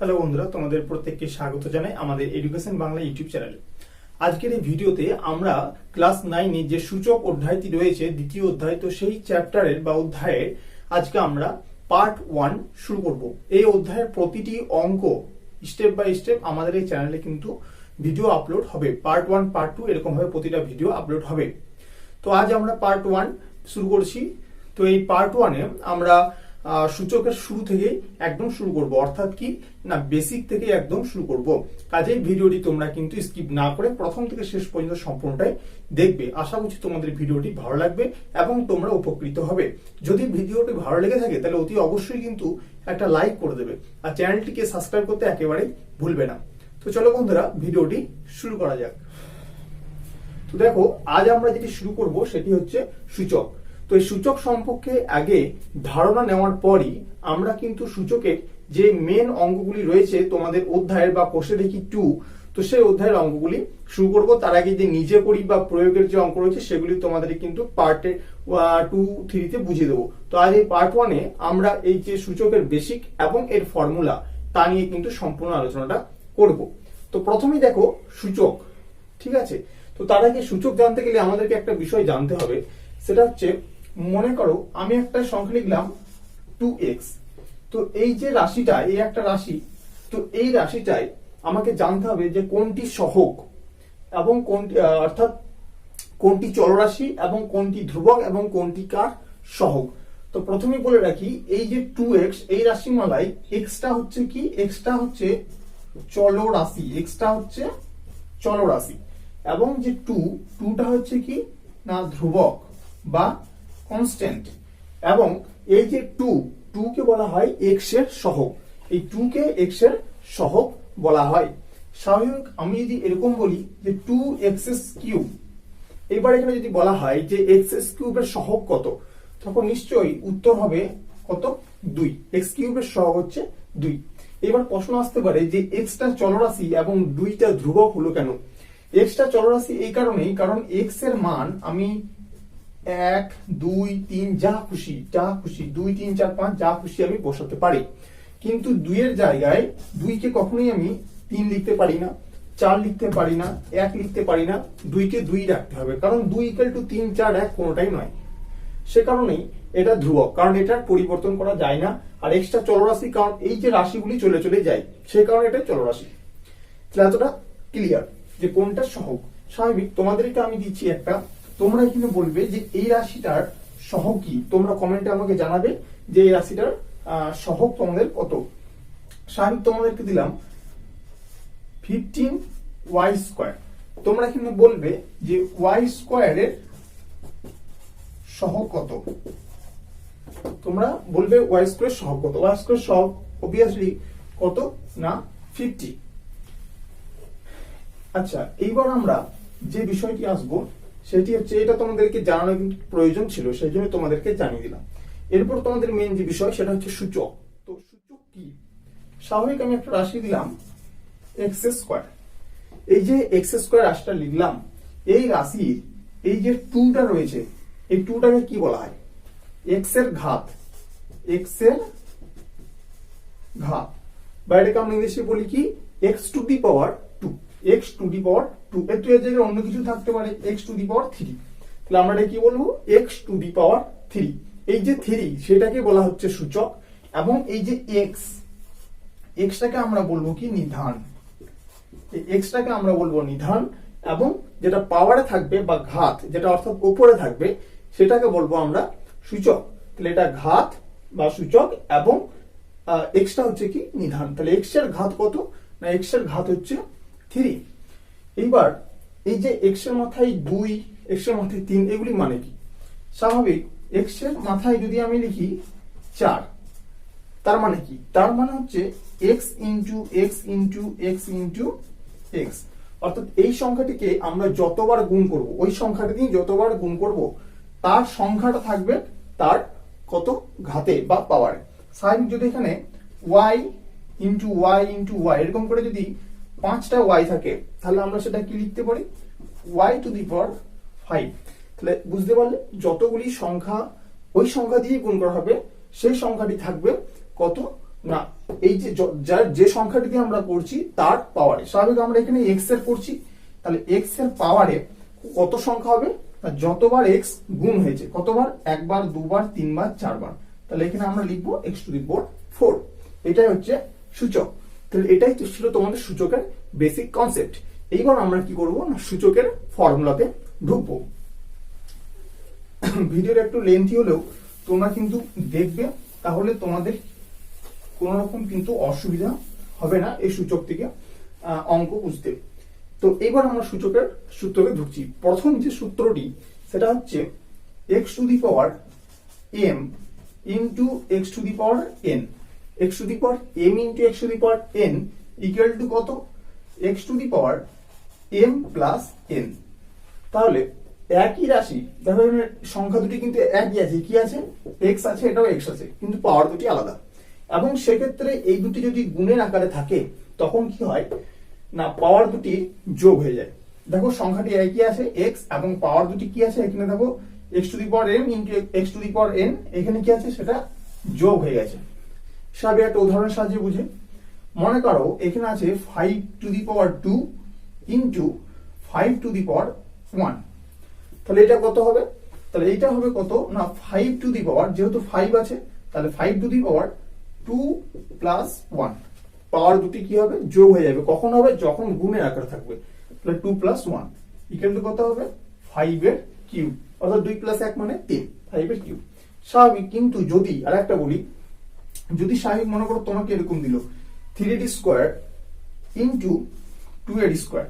Hello বন্ধুরা, তোমাদের প্রত্যেককে স্বাগত জানাই আমাদের এডুকেশন বাংলা ইউটিউব চ্যানেলে। আজকের এই ভিডিওতে আমরা ক্লাস 9 যে সূচক অধ্যায়টি রয়েছে, দ্বিতীয় অধ্যায়, তো সেই চ্যাপ্টারের বা অধ্যায়ের আজকে আমরা পার্ট 1 শুরু করব। এই অধ্যায়ের প্রতিটি অঙ্ক স্টেপ বাই স্টেপ আমাদের এই চ্যানেলে কিন্তু ভিডিও আপলোড হবে। পার্ট 1, পার্ট 2 এরকম ভাবে প্রতিটা ভিডিও আপলোড হবে। তো আজ আমরা পার্ট 1 শুরু করছি। তো এই পার্ট 1-এ আমরা সূচকের শুরু থেকে একদম শুরু করব, অর্থাৎ কি না বেসিক থেকে একদম শুরু করব। কাজেই ভিডিওটি তোমরা কিন্তু স্কিপ না করে প্রথম থেকে শেষ পর্যন্ত সম্পূর্ণটাই দেখবে। আশা করছি তোমাদের ভিডিওটি ভালো লাগবে এবং তোমরা উপকৃত হবে। যদি ভিডিওটি ভালো লেগে থাকে তাহলে অতি অবশ্যই কিন্তু একটা লাইক করে দেবে আর চ্যানেলটিকে সাবস্ক্রাইব করতে একেবারেই ভুলবে না। তো চলো বন্ধুরা, ভিডিওটি শুরু করা যাক। তো দেখো, আজ আমরা যেটি শুরু করব সেটি হচ্ছে সূচক। তো এই সূচক সম্পর্কে আগে ধারণা নেওয়ার পরই আমরা কিন্তু সূচকের যে মেন অঙ্কগুলি রয়েছে তোমাদের অধ্যায়ের বা কোষে দেখি 2, তো সেই অধ্যায়ের অঙ্কগুলি শুরু করব। তার আগে যে নিজে করি বা প্রয়োগের যে অঙ্ক রয়েছে সেগুলি তোমাদের কিন্তু পার্ট 2, 3-তে বুঝিয়ে দেবো। তো আজ এই পার্ট 1-এ আমরা এই যে সূচকের বেসিক এবং এর ফর্মুলা তা নিয়ে কিন্তু সম্পূর্ণ আলোচনাটা করব। তো প্রথমেই দেখো সূচক, ঠিক আছে। তো তার আগে সূচক জানতে গেলে আমাদেরকে একটা বিষয় জানতে হবে, সেটা হচ্ছে মনে করো আমি একটা সংখ্যা লিখলাম 2x। তো এই যে রাশিটা, এই একটা রাশি, তো এই রাশিটাই আমাকে জানতে হবে যে কোনটি সহগ এবং কোনটি, অর্থাৎ কোনটি চলরাশি এবং কোনটি ধ্রুবক এবং কোনটি কার সহগ। তো প্রথমে বলে রাখি, এই যে 2x এই রাশিমালায় xটা হচ্ছে কি, xটা হচ্ছে চলরাশি, xটা হচ্ছে চলরাশি এবং যে 2টা হচ্ছে কি না ধ্রুবক বা কনস্ট্যান্ট। এবং এই যে 2 কে বলা হয় x এর সহগ, এই 2 কে x এর সহগ বলা হয়। স্বাভাবিক আমি যদি এরকম বলি যে 2x3, এবার এখানে যদি বলা হয় যে x³ এর সহগ কত, তখন নিশ্চয়ই উত্তর হবে কত, 2। x³ এর সহগ হচ্ছে 2। এবার প্রশ্ন আসতে পারে যে xটা চলরাশি এবং 2টা ধ্রুবক হলো কেন। xটা চলরাশি এই কারণেই, কারণ x এর মান আমি 1, 2, 3 যা খুশি 2, 3, 4, 5 যা খুশি আমি বসাতে পারি। কিন্তু 2 এর জায়গায় 2 কে কখনোই আমি 3 লিখতে পারি না, 4 লিখতে পারি না, 1 লিখতে পারি না। 2 কে 2 রাখতে হবে, কারণ 2 = 3, 4, 1 কোনোটাই নয়। সে কারণেই এটা ধ্রুবক, কারণ এটার পরিবর্তন করা যায় না। আর এক্সট্রা চলরাশি, কারণ এই যে রাশিগুলি চলে চলে যায়, সে কারণে এটা চলরাশি। তাহলে এতটা ক্লিয়ার যে কোনটা সহগ। স্বাভাবিক তোমাদেরকে আমি দিচ্ছি একটা, তোমরা এখানে বলবে যে এই রাশিটার সহগ কি। তোমরা কমেন্টে আমাকে জানাবে যে এই রাশিটার সহগ তোমাদের কত। স্বাভাবিক তোমাদেরকে দিলাম 15y²। তোমরা এখানে বলবে যে y² এর সহগ কত। তোমরা বলবে y² সহগ কত। y² সহগ অবভিয়াসলি কত না 50। আচ্ছা, এইবার আমরা যে বিষয়টি আসবো সেটি হচ্ছে, এটা তোমাদেরকে জানানো কিন্তু প্রয়োজন ছিল, সেই জন্য তোমাদেরকে জানিয়ে দিলাম। এরপর তোমাদের মেন যে বিষয় সেটা হচ্ছে সূচক। তো সূচক কি। স্বাভাবিক আমি একটা রাশি দিলাম x²। এই যে x² রাশিটা লিখলাম, এই রাশির এই যে 2টা রয়েছে, এই 2টাকে কি বলা হয়, x এর ঘাত, x এর ঘাত, বা এটাকে আমরা ইংলিশে বলি কি x⁻², x⁻²। এর জায়গায় অন্য কিছু থাকতে পারে, x⁻3। তাহলে আমরা এটা কি বলবো, x⁻3। এই যে 3 সেটাকে বলা হচ্ছে সূচক। এবং এই যে xটাকে আমরা বলবো কি নিধান, এই xটাকে আমরা বলবো নিধান। এবং যেটা পাওয়ারে থাকবে বা ঘাত, যেটা অর্থাৎ উপরে থাকবে, সেটাকে বলবো আমরা সূচক। তাহলে এটা ঘাত বা সূচক এবং xটা হচ্ছে কি নিধান। তাহলে x এর ঘাত কত না, x এর ঘাত হচ্ছে 3। এইবার এই যে x এর মাথায় 2, x এর মাথায় 3, এগুলি মানে কি। স্বাভাবিক x এর মাথায় যদি আমি লিখি 4, তার মানে কি, তার মানে হচ্ছে x × x × x × x। অর্থাৎ এই সংখ্যাটিকে আমরা যতবার গুণ করব, ওই সংখ্যাটি দিয়ে যতবার গুণ করব, তার সংখ্যাটা থাকবে তার কত ঘাতে বা পাওয়ারে। স্বাভাবিক যদি এখানে y × y × y এরকম করে যদি 5টা y থাকে, তাহলে আমরা সেটা কি লিখতে পারি, y⁵। তাহলে বুঝতে পারলে, যতগুলি সংখ্যা ওই সংখ্যা দিয়ে গুণ করা হবে, সেই সংখ্যাটি থাকবে কত না এই যে সংখ্যাটি দিয়ে আমরা করছি তার পাওয়ারে, স্বাভাবিক আমরা এখানে এক্স এর করছি, তাহলে এক্স এর পাওয়ারে কত সংখ্যা হবে, যতবার এক্স গুণ হয়েছে, কতবার, একবার, দুবার, তিনবার, চারবার, তাহলে এখানে আমরা লিখবো এক্স টু দি পাওয়ার 4। এটাই হচ্ছে সূচক। তাহলে এটাই ছিল তোমাদের সূচকের বেসিক কনসেপ্ট। এইবার আমরা কি করব না সূচকের ফর্মুলাতে ঢুকবো। ভিডিওর একটু লেন্থি হলেও তোমরা কিন্তু দেখবে, তাহলে তোমাদের কোন রকম কিন্তু অসুবিধা হবে না এই সূচক থেকে অঙ্ক বুঝতে। তো এবার আমরা সূচকের সূত্রকে ঢুকছি। প্রথম যে সূত্রটি সেটা হচ্ছে x to the power m into x to the power n, x to the power m into x to the power n equal to কত, x to the power m plus n. তাহলে একই রাশি, দেখো সংখ্যা দুটি কিন্তু একই আছে, কি আছে, এক্স আছে, এটাও এক্স আছে, কিন্তু পাওয়ার দুটি আলাদা। এবং সেক্ষেত্রে এই দুটি যদি গুণের আকারে থাকে তখন কি হয় না পাওয়ার দুটি যোগ হয়ে যায়। দেখো সংখ্যাটি একই আছে এক্স, এবং পাওয়ার দুটি কি আছে, এখানে দেখো x to the power m into x to the power n, এখানে কি আছে সেটা যোগ হয়ে গেছে। স্বাভাবিক একটা উদাহরণের সাহায্যে বুঝে, মনে করো এখানে আছে 5 to the power 2 into 5 to the power 1, তাহলে এটা কত হবে, তাহলে এইটা হবে কত না 5 টু দি পাওয়ার, যেহেতু 5 আছে তাহলে 5 টু দি পাওয়ার 2 প্লাস 1, পাওয়ার দুটি কি হবে যোগ হয়ে যাবে। কখন হবে, যখন গুণের আকারে থাকবে। তাহলে 2 প্লাস 1 ইকুয়াল টু কত হবে 5 এর কিউব, অর্থাৎ 2 প্লাস 1 মানে 3, 5 এর কিউব। স্বাভাবিক, কিন্তু যদি আরেকটা বলি, যদি স্বাভাবিক মনে করো তোমাকে এরকম দিল 3d square into 2ad square,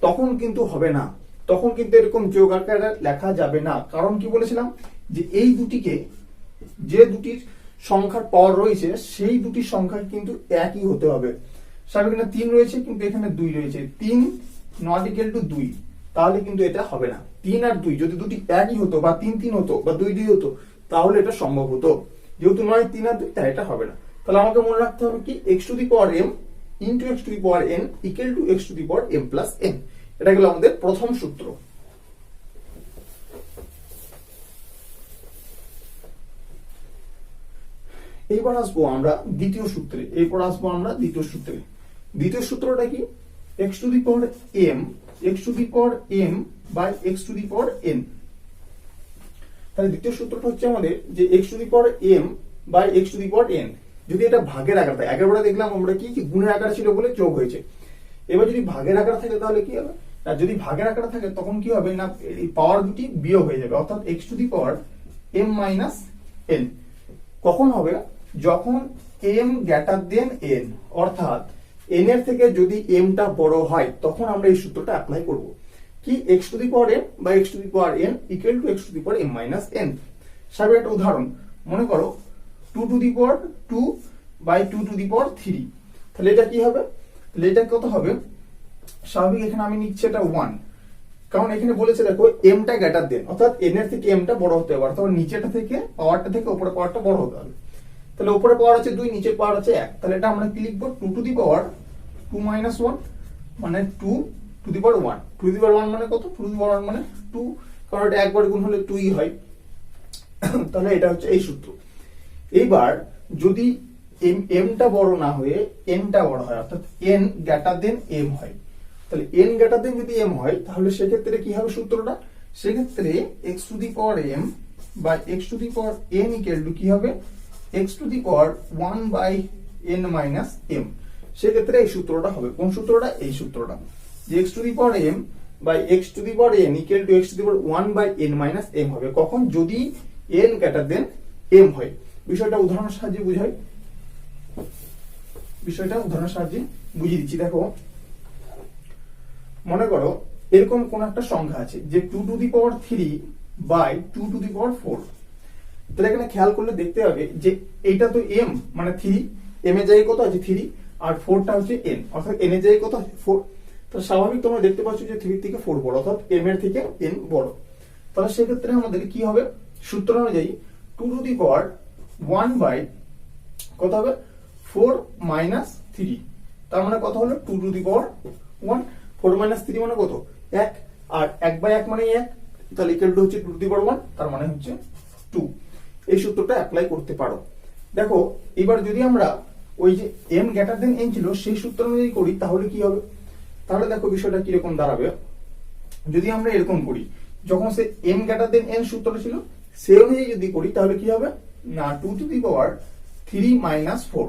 তখন কিন্তু হবে না, তখন কিন্তু এরকম যোগ আকারে লেখা যাবে না। কারণ কি বলেছিলাম যে এই দুটিকে, যে দুটির সংখ্যার পাওয়ার রয়েছে সেই দুটি সংখ্যা কিন্তু একই হতে হবে। স্বাভাবিক এখানে 3 রয়েছে কিন্তু এখানে 2 রয়েছে, 3 নট ইকুয়াল টু 2, তাহলে কিন্তু এটা হবে না। 3 আর 2 যদি দুটি একই হতো বা 3 3 হতো বা 2 2 হতো তাহলে এটা সম্ভব হতো, যেহেতু নয় 3 আর 2 তাই এটা হবে না। তাহলে আমাকে মনে রাখতে হবে কি x to the power m into x to the power n equal to x to the power m plus n। এটা গেল আমাদের প্রথম সূত্র। এইবার আসবো আমরা দ্বিতীয় সূত্রে, এরপর আসবো আমরা দ্বিতীয় সূত্রে। দ্বিতীয় সূত্রটা কি, x to the power m, x to the power m by x to the power n। তাহলে দ্বিতীয় সূত্রটা হচ্ছে আমাদের যে x to the power m by x to the power n, যদি এটা ভাগের আকারে থাকে, আগেরবারে দেখলাম আমরা কি গুণের আকারে ছিল বলে যোগ হয়েছে, এবার যদি ভাগের আকারে থাকে তাহলে কি হবে, আর যদি ভাগের আকারে থাকে তখন কি হবে না এই পাওয়ার দুটি বিয়োগ হয়ে যাবে, অর্থাৎ x to the power m minus n। কখন হবে, যখন m গ্রেটার দেন n, অর্থাৎ n এর থেকে যদি m টা বড় হয় তখন আমরা এই সূত্রটা অ্যাপ্লাই করব কি, x to the power m by x to the power n equal to x to the power m minus n। স্বাভাবিক একটা উদাহরণ মনে করো 2 to the power 2 by 2 to the power 3, তাহলে এটা কি হবে, তাহলে এটা কত হবে, স্বাভাবিক এখানে আমি নিচ্ছি এটা 1, কারণ এখানে বলেছে দেখো m টা গ্রেটার দেন, অর্থাৎ n এর থেকে m টা বড় হতে হবে, অর্থাৎ নিচেটা থেকে পাওয়ারটা থেকে উপরের পাওয়ারটা বড় হতে হবে। তাহলে উপরে পাওয়ার আছে 2, নিচের পাওয়ার আছে 1, তাহলে এটা আমরা কি লিখবো 2 টু দি পাওয়ার 2 মাইনাস 1 মানে 2 to the power 1, 2 to the power 1 মানে কত, 2 টু দি পাওয়ার 1 মানে 2, কারণ এটা একবার গুণ হলে 2ই হয়। তাহলে এটা হচ্ছে এই সূত্র। এইবার যদি m টা বড় না হয়ে n টা বড় হয়, অর্থাৎ n গ্রেটার দেন m হয়, তাহলে n গ্রেটার দেন যদি m হয় তাহলে সেক্ষেত্রে কি হবে সূত্রটা, সেক্ষেত্রে x to the power m by x to the power n equal to কি হবে, x to the power 1 by n minus m। সেক্ষেত্রে এই সূত্রটা হবে, কোন সূত্রটা, এই সূত্রটা, যে x to the power m by x to the power n equal to x to the power 1 by n minus m হবে। কখন, যদি n গ্রেটার দেন m হয়। বিষয়টা উদাহরণের সাহায্যে বুঝাই, বিষয়টা উদাহরণের সাহায্যে বুঝিয়ে দিচ্ছি। দেখো মনে করো এরকম কোন একটা সংখ্যা আছে যে 2 to the power 3 by 2 to the power 4, তাহলে এখানে খেয়াল করলে দেখতে হবে যে এইটা তো m মানে 3, m এর জায়গায় কত আছে 3, আর 4 টা হচ্ছে n, অর্থাৎ n এর জায়গায় কত আছে 4, তো স্বাভাবিক তোমরা দেখতে পাচ্ছ যে 3 থেকে 4 বড়, অর্থাৎ m এর থেকে n বড়। তাহলে সেক্ষেত্রে আমাদের কি হবে, সূত্র অনুযায়ী 2 টু দি পাওয়ার 1 বাই কত হবে 4 মাইনাস 3, তার মানে কত হলো 2 টু দি পাওয়ার 1, 4 মাইনাস 3 মানে কত 1, আর 1 বাই 1 মানে 1, তাহলে ইকুয়াল টু হচ্ছে 2 টু দি পাওয়ার 1, তার মানে হচ্ছে 2। এই সূত্রটা অ্যাপ্লাই করতে পারো। দেখো এবার যদি আমরা ওই যে m গ্রেটার দেন n ছিল সেই সূত্র অনুযায়ী করি তাহলে কি হবে, তাহলে দেখো বিষয়টা কিরকম দাঁড়াবে। যদি আমরা এরকম করি, যখন সে m গ্রেটার দেন n সূত্রটা ছিল সেই অনুযায়ী যদি করি তাহলে কি হবে না 2 টু দি পাওয়ার 3 মাইনাস 4,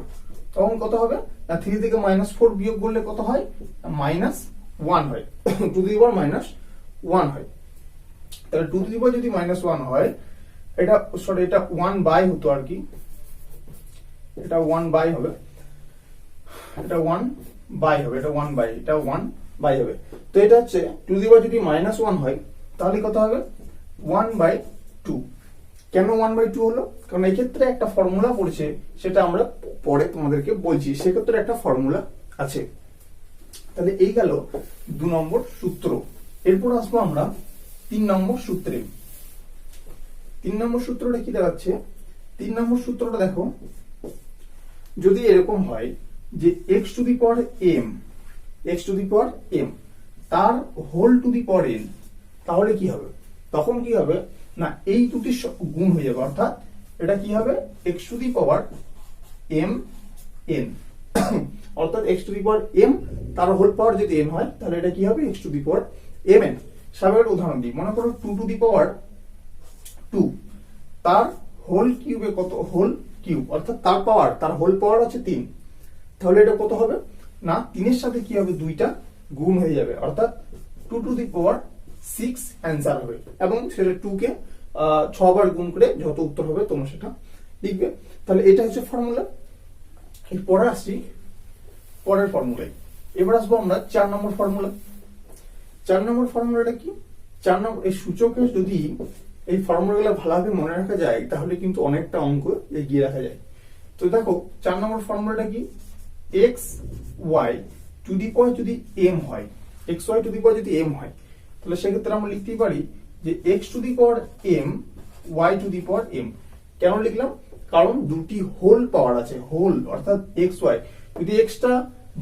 তখন কত হবে না 3 থেকে মাইনাস 4 বিয়োগ করলে কত হয় মাইনাস 1 হয়, 2 টু দি পাওয়ার মাইনাস 1 হয়। তাহলে 2 টু দি পাওয়ার যদি মাইনাস 1 হয়, এটা সরি এটা 1 বাই হতো আর কি, এটা 1 বাই হবে, এটা 1 বাই হবে, এটা 1 বাই, এটা 1 বাই হবে। তো এটা হচ্ছে 2 টু দি পাওয়ার যদি মাইনাস 1 হয় তাহলে কত হবে 1 বাই 2। কেন 1 বাই 2 হলো, কারণ এই ক্ষেত্রে একটা ফর্মুলা পড়েছে, সেটা আমরা পরে তোমাদেরকে বলছি, সেক্ষেত্রে একটা ফর্মুলা আছে। তাহলে এই গেল 2 নম্বর সূত্র। এরপর আসবো আমরা 3 নম্বর সূত্রে। 3 নম্বর সূত্রটা কি দাঁড়াচ্ছে, 3 নম্বর সূত্রটা দেখো, যদি এরকম হয় যে x to the power m, x to the power m তার whole to the power n, তাহলে কি হবে, তখন কি হবে না এই দুটি গুণ হয়ে যাবে, অর্থাৎ এটা কি হবে x to the power m n, অর্থাৎ x to the power m তার হোল পাওয়ার যদি n হয় তাহলে এটা কি হবে x to the power m n। স্বাভাবিক উদাহরণ দিই, মনে করো 2 টু দি পাওয়ার 2 তার হোল কিউবে কত, হোল কিউব অর্থাৎ তার পাওয়ার, তার হোল পাওয়ার আছে 3, তাহলে এটা কত হবে না 3 এর সাথে কি হবে দুইটা গুণ হয়ে যাবে, অর্থাৎ 2 টু দি পাওয়ার 6 অ্যান্সার হবে, এবং সেটা 2 কে 6 বার গুণ করে যত উত্তর হবে তোমরা সেটা লিখবে। তাহলে এটা হচ্ছে ফর্মুলা। এরপরে আসছি পরের ফর্মুলায়। এবার আসবো আমরা 4 নম্বর ফর্মুলা। 4 নম্বর ফর্মুলাটা কি, 4 নম্বর এই সূচকে যদি এই ফর্মুলাগুলো ভালোভাবে মনে রাখা যায় তাহলে কিন্তু অনেকটা অঙ্ক এগিয়ে রাখা যায়। তো দেখো 4 নম্বর ফর্মুলাটা কি, x y to the power যদি m হয়, x y to the power যদি m হয় তাহলে সেক্ষেত্রে আমরা লিখতেই পারি যে x to the power m y to the power m। কেন লিখলাম, কারণ দুটি হোল পাওয়ার আছে, হোল অর্থাৎ x y, যদি x টা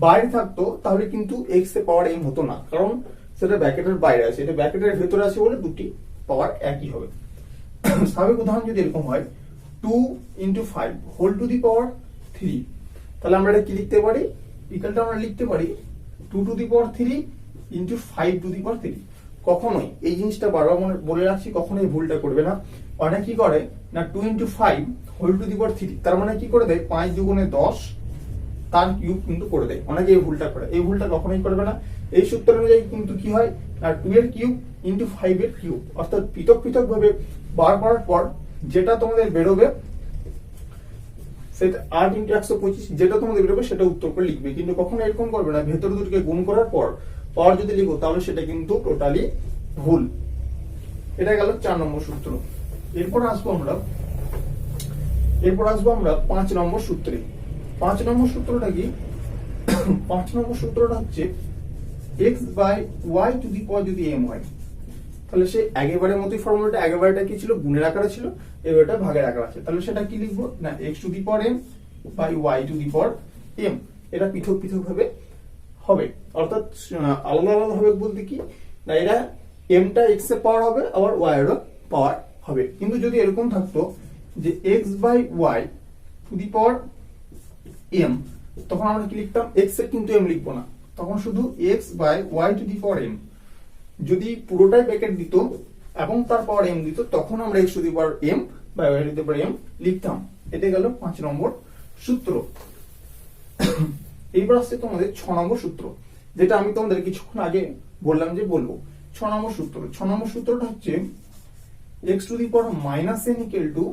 বাইরে থাকতো তাহলে কিন্তু x এর পাওয়ার m হতো না, কারণ সেটা ব্র্যাকেটের বাইরে আছে, এটা ব্র্যাকেটের ভেতরে আছে বলে দুটি পাওয়ার একই হবে। স্বাভাবিক উদাহরণ যদি এরকম হয় 2 into 5 whole to the power 3, তাহলে আমরা এটা কি লিখতে পারি, ইকুয়ালটা আমরা লিখতে পারি 2 to the power 3 into 5 to the power 3। কখনোই এই জিনিসটা বারবার বলে রাখছি, কখনোই ভুলটা করবে না। অনেক কি করে না 2 into 5 whole to the power 3, তার মানে কি করে দেয় 5 দুগুণে 10 তার কিউব কিন্তু করে দেয়, অনেকে এই ভুলটা করে, এই ভুলটা কখনোই করবে না। এই সূত্র অনুযায়ী কিন্তু কি হয় না 2 এর কিউব ইন্টু 5 এর কিউব, অর্থাৎ পৃথক পৃথক ভাবে বার করার পর যেটা তোমাদের বেরোবে সেটা 8 ইন্টু 125, যেটা তোমাদের বেরোবে সেটা উত্তর করে লিখবে, কিন্তু কখনো এরকম করবে না ভেতর দুটোকে গুণ করার পর পাওয়ার যদি লিখো তাহলে সেটা কিন্তু টোটালি ভুল। এটা গেল 4 নম্বর সূত্র। এরপর আসবো আমরা 5 নম্বর সূত্রে। 5 নম্বর সূত্রটা কি, 5 নম্বর সূত্রটা হচ্ছে x by y to the power যদি m হয় তাহলে সে আগেবারের মতোই ফর্মুলাটা, আগেবারটা কি ছিল গুণের আকারে ছিল, এবারটা ভাগের আকারে আছে, তাহলে সেটা কি লিখবো না x to the power m by y to the power m। এটা পৃথক পৃথক ভাবে হবে, অর্থাৎ আলাদা আলাদা হবে বলতে কি না এটা m টা x এর পাওয়ার হবে আবার y এর পাওয়ার হবে। কিন্তু যদি এরকম থাকতো যে x by y to the power m, তখন আমরা কি লিখতাম x এর কিন্তু m লিখবো না, তখন শুধু x by y to the power m। যদি পুরোটাই ব্র্যাকেট দিত এবং তার পাওয়ার m দিত তখন আমরা x to the power m by y to the power m লিখতাম। এটা গেল 5 নম্বর সূত্র। এইবার আসছে তোমাদের 6 নম্বর সূত্র, যেটা আমি তোমাদের কিছুক্ষণ আগে বললাম যে বলবো। 6 নম্বর সূত্র, 6 নম্বর সূত্রটা হচ্ছে x to the power minus n equal to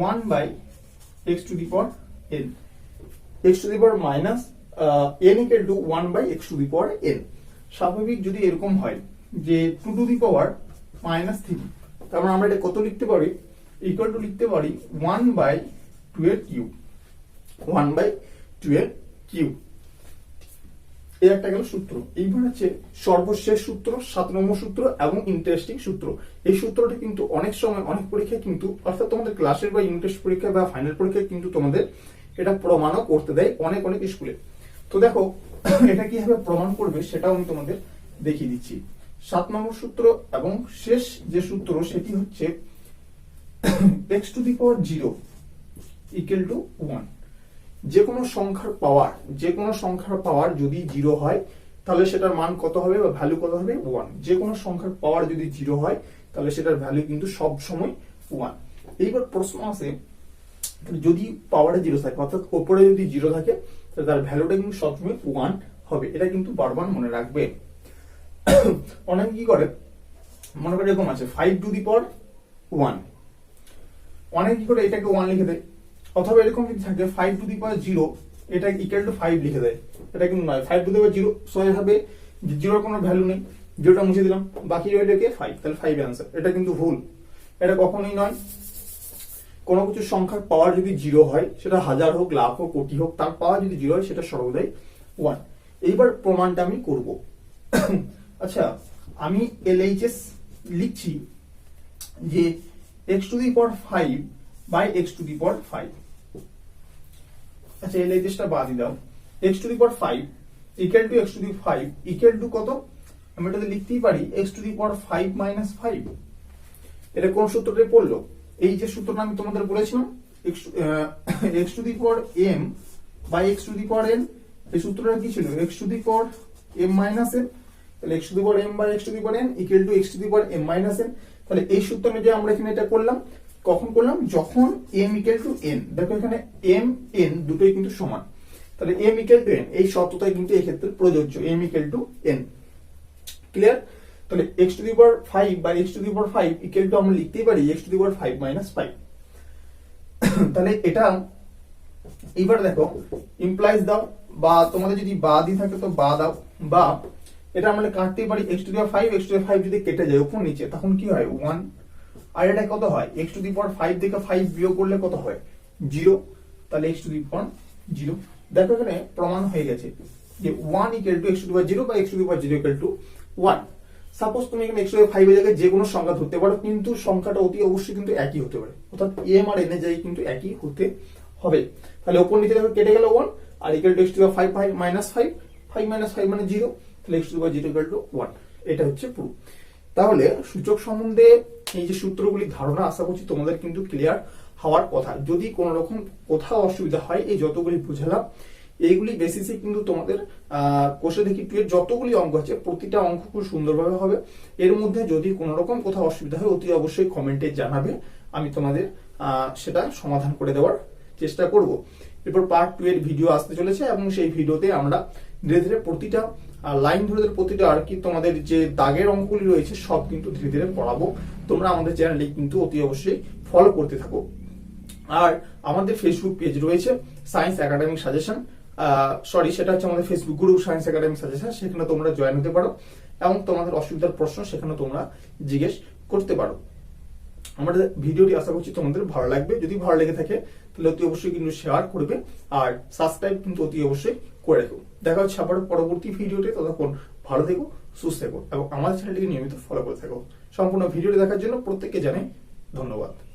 1 by x to the power n, x to the power minus n equal to 1 by x to the power n। স্বাভাবিক যদি এরকম হয় যে 2 টু দি পাওয়ার মাইনাস 3, তার মানে আমরা এটা কত লিখতে পারি, ইকুয়াল টু লিখতে পারি 1 বাই 2 এর কিউব, 1 বাই 2 এর কিউব। এই একটা গেল সূত্র। এইবার হচ্ছে সর্বশেষ সূত্র 7 নম্বর সূত্র এবং ইন্টারেস্টিং সূত্র। এই সূত্রটা কিন্তু অনেক সময় অনেক পরীক্ষায় কিন্তু, অর্থাৎ তোমাদের ক্লাসের বা ইউনিট টেস্ট পরীক্ষা বা ফাইনাল পরীক্ষায় কিন্তু তোমাদের এটা প্রমাণও করতে দেয় অনেক অনেক স্কুলে। তো দেখো এটা কিভাবে প্রমাণ করবে সেটাও আমি তোমাদের দেখিয়ে দিচ্ছি। 7 নম্বর সূত্র এবং শেষ যে সূত্র সেটি হচ্ছে x to the power 0 equal to 1। যে কোনো সংখ্যার পাওয়ার যদি 0 হয় তাহলে সেটার মান কত হবে বা ভ্যালু কত হবে 1। যে কোনো সংখ্যার পাওয়ার যদি 0 হয় তাহলে সেটার ভ্যালু কিন্তু সব সময় 1। এইবার প্রশ্ন আছে যদি পাওয়ারে 0 থাকে অর্থাৎ উপরে যদি 0 থাকে তাহলে তার ভ্যালুটা কিন্তু সবসময় 1 হবে। এটা কিন্তু বারবার মনে রাখবে। অনেকে কি করে, মনে করে এরকম আছে 5 টু দি পাওয়ার 1, অনেকে কি করে এটাকে 1 লিখে দেয়। অথবা এরকম যদি থাকে 5 টু দি পাওয়ার 0 এটা ইকুয়াল টু 5 লিখে দেয়। এটা কিন্তু নয়, 5 টু দি পাওয়ার 0 সবাই ভাবে যে 0 এর কোনো ভ্যালু নেই, 0টা মুছে দিলাম, বাকি রইল কি 5, তাহলে 5 অ্যান্সার। এটা কিন্তু ভুল, এটা কখনোই নয়। কোনো কিছু সংখ্যার পাওয়ার যদি 0 হয়, সেটা হাজার হোক, লাখ হোক, কোটি হোক, তার পাওয়ার যদি 0 হয় সেটা সর্বদাই 1। এইবার প্রমাণটা আমি করব। আচ্ছা, আমি LHS লিখছি যে x to the power 5 by x to the power 5। আচ্ছা, LHS টা বাদ দাও। x to the power 5 equal to x to the 5 equal to কত? আমি এটাতে লিখতেই পারি x to the power 5 minus 5। এটা কোন সূত্রটা পড়লো? এই যে সূত্রটা আমি তোমাদের বলেছিলাম, x to the power m by x to the power n। এই সূত্রটা কি ছিল? x to the power m minus n। তাহলে x to the power m by x to the power n equal to x to the power m minus n। তাহলে এই সূত্র অনুযায়ী আমরা এখানে এটা করলাম। কখন করলাম? যখন m ইকুয়াল টু n। দেখো এখানে m n দুটোই কিন্তু সমান, তাহলে m ইকুয়াল টু n এই শর্তটাই কিন্তু এই ক্ষেত্রে প্রযোজ্য, m equal to n। Clear? তাহলে x to the power 5 by x to the power 5 equal to আমরা লিখতেই পারি x to the power 5 minus 5। তাহলে এটা এবার দেখো ইমপ্লাইজ দাও, বা তোমাদের যদি বা দি থাকে তো বা দাও, বা এটা আমরা কাটতেই পারি x to the power 5 x to the power 5 যদি কেটে যায় উপর নিচে তখন কি হয় 1। আর এটা কত হয়? x টু দি পাওয়ার 5 থেকে 5 বিয়োগ করলে কত হয়? 0। তাহলে x টু দি পাওয়ার 0। দেখো এখানে প্রমাণ হয়ে গেছে যে 1 equal to x to the power 0 বা x to the power 0 equal to 1। Suppose তুমি এখানে x টু দি পাওয়ার 5 এর জায়গায় যে কোনো সংখ্যা ধরতে পারো, কিন্তু সংখ্যাটা অতি অবশ্যই কিন্তু একই হতে পারে, অর্থাৎ m আর n এর জায়গায় কিন্তু একই হতে হবে। তাহলে উপর নিচে দেখো কেটে গেল 1, আর equal to x to the power 5 minus 5, 5 minus 5 মানে 0, তাহলে x to the power 0 equal to 1। এটা হচ্ছে প্রুফ। তাহলে সূচক সম্বন্ধে এই যে সূত্রগুলি ধারণা আশা করছি তোমাদের কিন্তু ক্লিয়ার হওয়ার কথা। যদি কোনো রকম কোথাও অসুবিধা হয়, এই যতগুলি বুঝালাম এইগুলি বেসিসে কিন্তু তোমাদের কোষে দেখি টু এর যতগুলি অঙ্ক আছে প্রতিটা অঙ্ক খুব সুন্দরভাবে হবে। এর মধ্যে যদি কোনো রকম কোথাও অসুবিধা হয় অতি অবশ্যই কমেন্টে জানাবে, আমি তোমাদের সেটা সমাধান করে দেওয়ার চেষ্টা করব। এরপর পার্ট 2 এর ভিডিও আসতে চলেছে এবং সেই ভিডিওতে আমরা ধীরে ধীরে প্রতিটা লাইন ধরে প্রতিটা আর কি তোমাদের যে দাগের অঙ্কগুলি রয়েছে সব কিন্তু ধীরে ধীরে পড়াবো। তোমরা আমাদের চ্যানেলে কিন্তু অতি অবশ্যই ফলো করতে থাকো। আর আমাদের ফেসবুক পেজ রয়েছে সায়েন্স একাডেমিক সাজেশন, সেটা হচ্ছে আমাদের Facebook group science academic suggestion. সেখানে তোমরা জয়েন হতে পারো এবং তোমাদের অসুবিধার প্রশ্ন সেখানে তোমরা জিজ্ঞেস করতে পারো। আমাদের ভিডিওটি আশা করছি তোমাদের ভালো লাগবে। যদি ভালো লেগে থাকে তাহলে অতি অবশ্যই কিন্তু শেয়ার করবে, আর সাবস্ক্রাইব কিন্তু অতি অবশ্যই করে রাখো। দেখা হচ্ছে আবার পরবর্তী ভিডিওতে। ততক্ষণ ভালো থেকো, সুস্থ থেকো এবং আমাদের চ্যানেলটিকে নিয়মিত ফলো করে থাকো। সম্পূর্ণ ভিডিওটি দেখার জন্য প্রত্যেককে জানাই ধন্যবাদ।